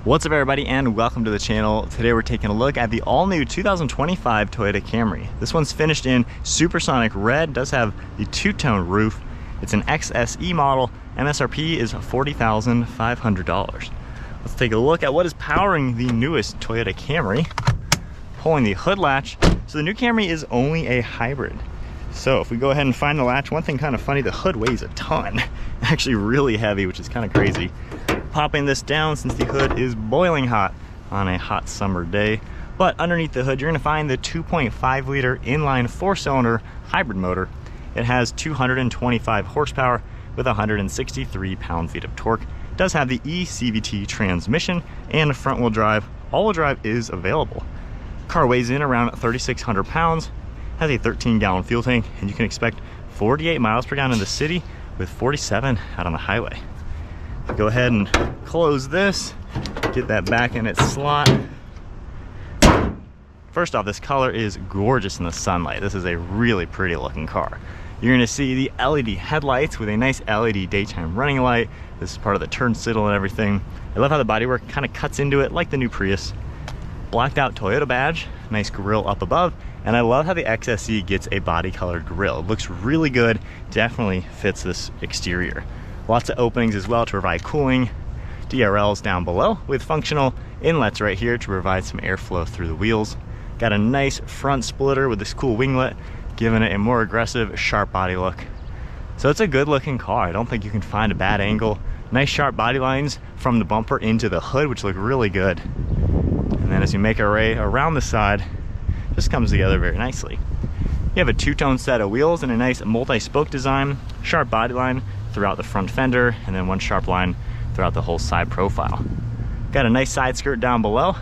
What's up everybody and welcome to the channel. Today we're taking a look at the all-new 2025 Toyota Camry. This one's finished in Supersonic Red, does have the two-tone roof. It's an XSE model. MSRP is $40,500. Let's take a look at what is powering the newest Toyota Camry. Pulling the hood latch. So the new Camry is only a hybrid. So if we go ahead and find the latch, one thing kind of funny, the hood weighs a ton. Actually really heavy, which is kind of crazy. Popping this down since the hood is boiling hot on a hot summer day. But underneath the hood, you're gonna find the 2.5 liter inline 4-cylinder hybrid motor. It has 225 horsepower with 163 pound-feet of torque. It does have the eCVT transmission and front-wheel drive. All-wheel drive is available. Car weighs in around 3,600 pounds, has a 13-gallon fuel tank, and you can expect 48 miles per gallon in the city with 47 out on the highway. Go ahead and close this, get that back in its slot. First off, this color is gorgeous in the sunlight. This is a really pretty looking car. You're gonna see the LED headlights with a nice LED daytime running light. This is part of the turn signal and everything. I love how the bodywork kind of cuts into it like the new Prius. Blacked out Toyota badge, nice grille up above, and I love how the XSE gets a body colored grille. It looks really good, definitely fits this exterior. Lots of openings as well to provide cooling. DRLs down below with functional inlets right here to provide some airflow through the wheels. Got a nice front splitter with this cool winglet, giving it a more aggressive, sharp body look. So it's a good looking car. I don't think you can find a bad angle. Nice sharp body lines from the bumper into the hood, which look really good. And then as you make our way around the side, just comes together very nicely. You have a two-tone set of wheels and a nice multi-spoke design, sharp body line throughout the front fender, and then one sharp line throughout the whole side profile. Got a nice side skirt down below,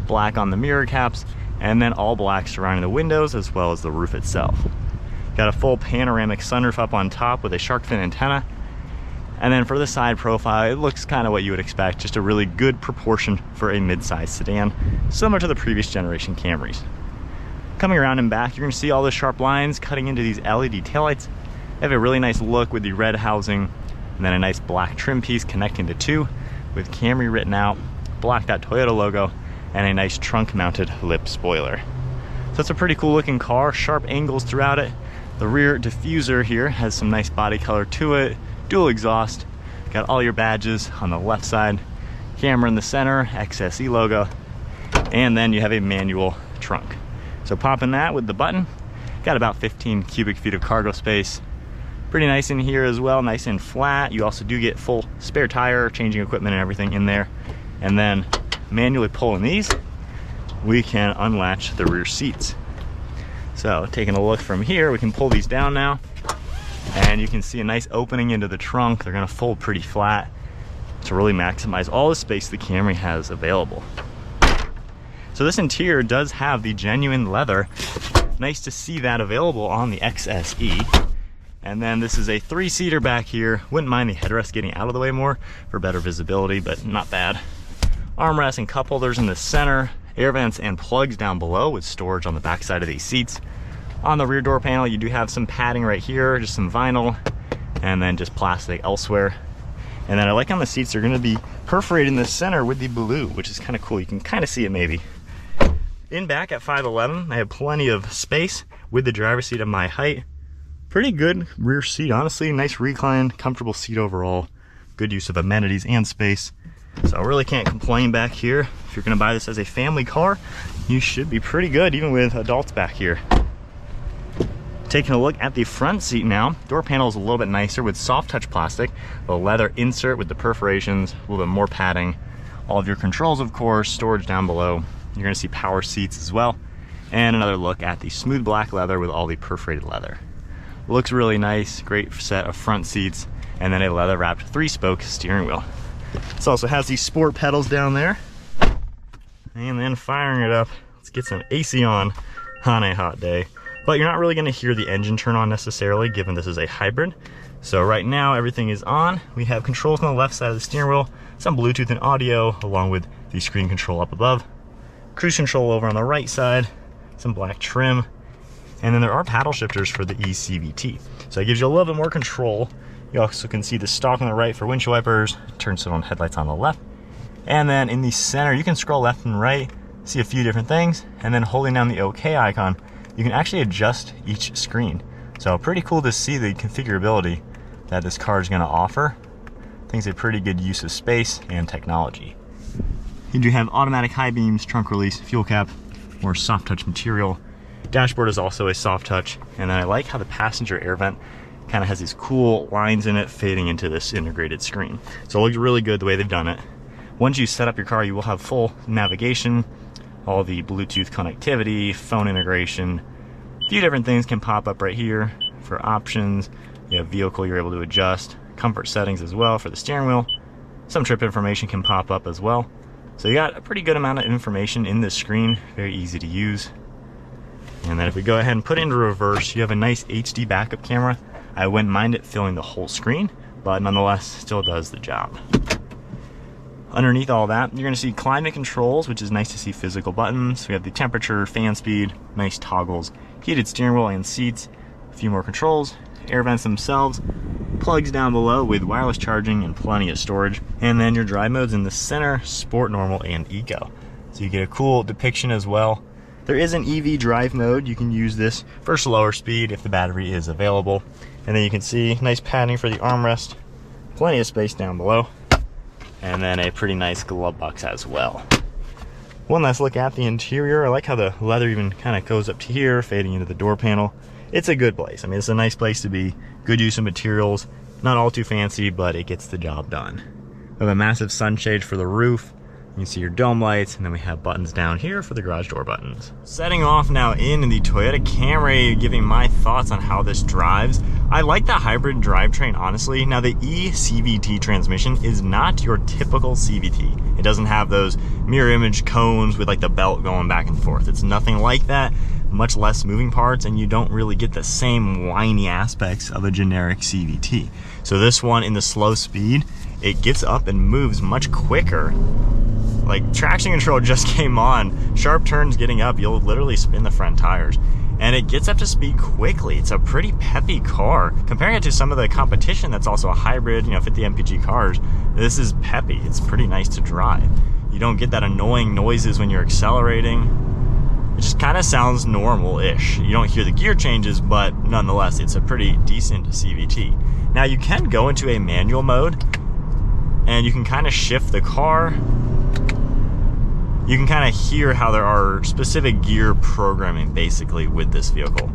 black on the mirror caps, and then all black surrounding the windows as well as the roof itself. Got a full panoramic sunroof up on top with a shark fin antenna. And then for the side profile, it looks kind of what you would expect, just a really good proportion for a mid-size sedan, similar to the previous generation Camrys. Coming around and back, you're gonna see all the sharp lines cutting into these LED taillights. They have a really nice look with the red housing, and then a nice black trim piece connecting the two with Camry written out, blacked out Toyota logo, and a nice trunk mounted lip spoiler. So it's a pretty cool looking car, sharp angles throughout it. The rear diffuser here has some nice body color to it, dual exhaust, got all your badges on the left side, camera in the center, XSE logo, and then you have a manual trunk. So popping that with the button, got about 15 cubic feet of cargo space. Pretty nice in here as well, nice and flat. You also do get full spare tire, changing equipment and everything in there. And then manually pulling these, we can unlatch the rear seats. So taking a look from here, we can pull these down now. And you can see a nice opening into the trunk. They're gonna fold pretty flat to really maximize all the space the Camry has available. So this interior does have the genuine leather. Nice to see that available on the XSE. And then this is a 3-seater back here. Wouldn't mind the headrest getting out of the way more for better visibility, but not bad. Armrests and cup holders in the center. Air vents and plugs down below with storage on the back side of these seats. On the rear door panel, you do have some padding right here, just some vinyl, and then just plastic elsewhere. And then I like on the seats, they're gonna be perforated in the center with the blue, which is kind of cool. You can kind of see it maybe. In back at 5'11", I have plenty of space with the driver's seat at my height. Pretty good rear seat, honestly. Nice recline, comfortable seat overall. Good use of amenities and space. So I really can't complain back here. If you're gonna buy this as a family car, you should be pretty good, even with adults back here. Taking a look at the front seat now, door panel is a little bit nicer with soft touch plastic, the leather insert with the perforations, a little bit more padding. All of your controls, of course, storage down below. You're gonna see power seats as well. And another look at the smooth black leather with all the perforated leather. Looks really nice, great set of front seats, and then a leather wrapped 3-spoke steering wheel. This also has these sport pedals down there. And then firing it up, let's get some AC on a hot day. But you're not really gonna hear the engine turn on necessarily, given this is a hybrid. So right now everything is on. We have controls on the left side of the steering wheel, some Bluetooth and audio, along with the screen control up above. Cruise control over on the right side, some black trim, and then there are paddle shifters for the eCVT. So it gives you a little bit more control. You also can see the stalk on the right for windshield wipers, turn signal and headlights on the left, And then in the center, you can scroll left and right, see a few different things, and then holding down the OK icon, you can actually adjust each screen. So pretty cool to see the configurability that this car is going to offer. I think it's a pretty good use of space and technology. You do have automatic high beams, trunk release, fuel cap, more soft touch material. Dashboard is also a soft touch, and then I like how the passenger air vent kind of has these cool lines in it fading into this integrated screen. So it looks really good the way they've done it. Once you set up your car, you will have full navigation, all the Bluetooth connectivity, phone integration. A few different things can pop up right here for options. You have vehicle you're able to adjust, comfort settings as well for the steering wheel. Some trip information can pop up as well. So you got a pretty good amount of information in this screen, very easy to use. And then if we go ahead and put it into reverse, you have a nice HD backup camera. I wouldn't mind it filling the whole screen, but nonetheless, still does the job. Underneath all that, you're gonna see climate controls, which is nice to see physical buttons. We have the temperature, fan speed, nice toggles, heated steering wheel and seats, a few more controls, air vents themselves, plugs down below with wireless charging and plenty of storage. And then your drive modes in the center, sport, normal, and eco. So you get a cool depiction as well. There is an EV drive mode. You can use this for slower speed if the battery is available. And then you can see nice padding for the armrest, plenty of space down below, and then a pretty nice glove box as well. One last look at the interior. I like how the leather even kind of goes up to here, fading into the door panel. It's a good place. I mean, it's a nice place to be. Good use of materials. Not all too fancy, but it gets the job done. We have a massive sunshade for the roof. You can see your dome lights, and then we have buttons down here for the garage door buttons. Setting off now in the Toyota Camry, giving my thoughts on how this drives. I like the hybrid drivetrain, honestly. Now the eCVT transmission is not your typical CVT. It doesn't have those mirror image cones with like the belt going back and forth. It's nothing like that, much less moving parts, and you don't really get the same whiny aspects of a generic CVT. So this one in the slow speed, it gets up and moves much quicker. Like traction control just came on, sharp turns getting up, you'll literally spin the front tires. And it gets up to speed quickly. It's a pretty peppy car. Comparing it to some of the competition that's also a hybrid, 50 mpg cars, this is peppy. It's pretty nice to drive. You don't get that annoying noises when you're accelerating. It just kind of sounds normal-ish. You don't hear the gear changes, but nonetheless, it's a pretty decent CVT. Now you can go into a manual mode, and you can kind of shift the car. You can kind of hear how there are specific gear programming basically with this vehicle.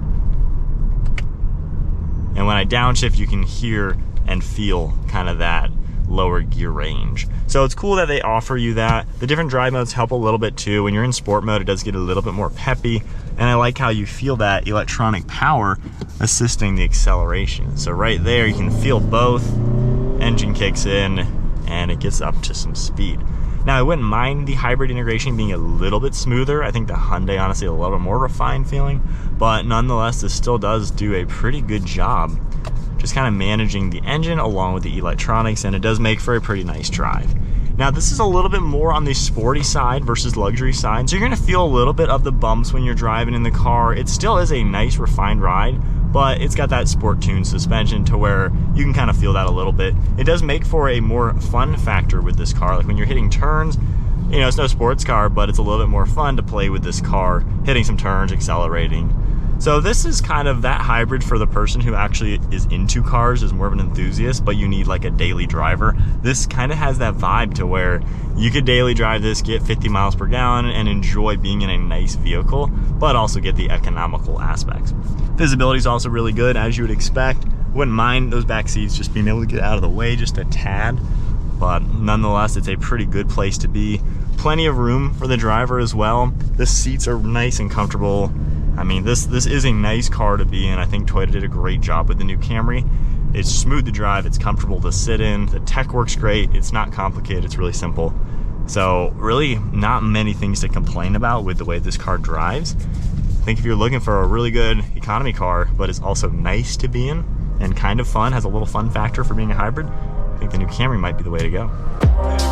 And when I downshift, you can hear and feel kind of that lower gear range. So it's cool that they offer you that. The different drive modes help a little bit too. When you're in sport mode, it does get a little bit more peppy. And I like how you feel that electronic power assisting the acceleration. So right there, you can feel both. Engine kicks in and it gets up to some speed. Now, I wouldn't mind the hybrid integration being a little bit smoother. I think the Hyundai, honestly, a little bit more refined feeling, but nonetheless, this still does do a pretty good job just kind of managing the engine along with the electronics, and it does make for a pretty nice drive. Now, this is a little bit more on the sporty side versus luxury side, so you're gonna feel a little bit of the bumps when you're driving in the car. It still is a nice refined ride, but it's got that sport tune suspension to where you can kind of feel that a little bit. It does make for a more fun factor with this car. Like when you're hitting turns, it's no sports car, but it's a little bit more fun to play with this car, hitting some turns, accelerating. So this is kind of that hybrid for the person who actually is into cars, is more of an enthusiast, but you need like a daily driver. This kind of has that vibe to where you could daily drive this, get 50 miles per gallon, and enjoy being in a nice vehicle, but also get the economical aspects. Visibility is also really good, as you would expect. Wouldn't mind those back seats just being able to get out of the way just a tad, but nonetheless, it's a pretty good place to be. Plenty of room for the driver as well. The seats are nice and comfortable. I mean, this is a nice car to be in. I think Toyota did a great job with the new Camry. It's smooth to drive, it's comfortable to sit in, the tech works great, it's not complicated, it's really simple. So really not many things to complain about with the way this car drives. I think if you're looking for a really good economy car, but it's also nice to be in and kind of fun, has a little fun factor for being a hybrid, I think the new Camry might be the way to go.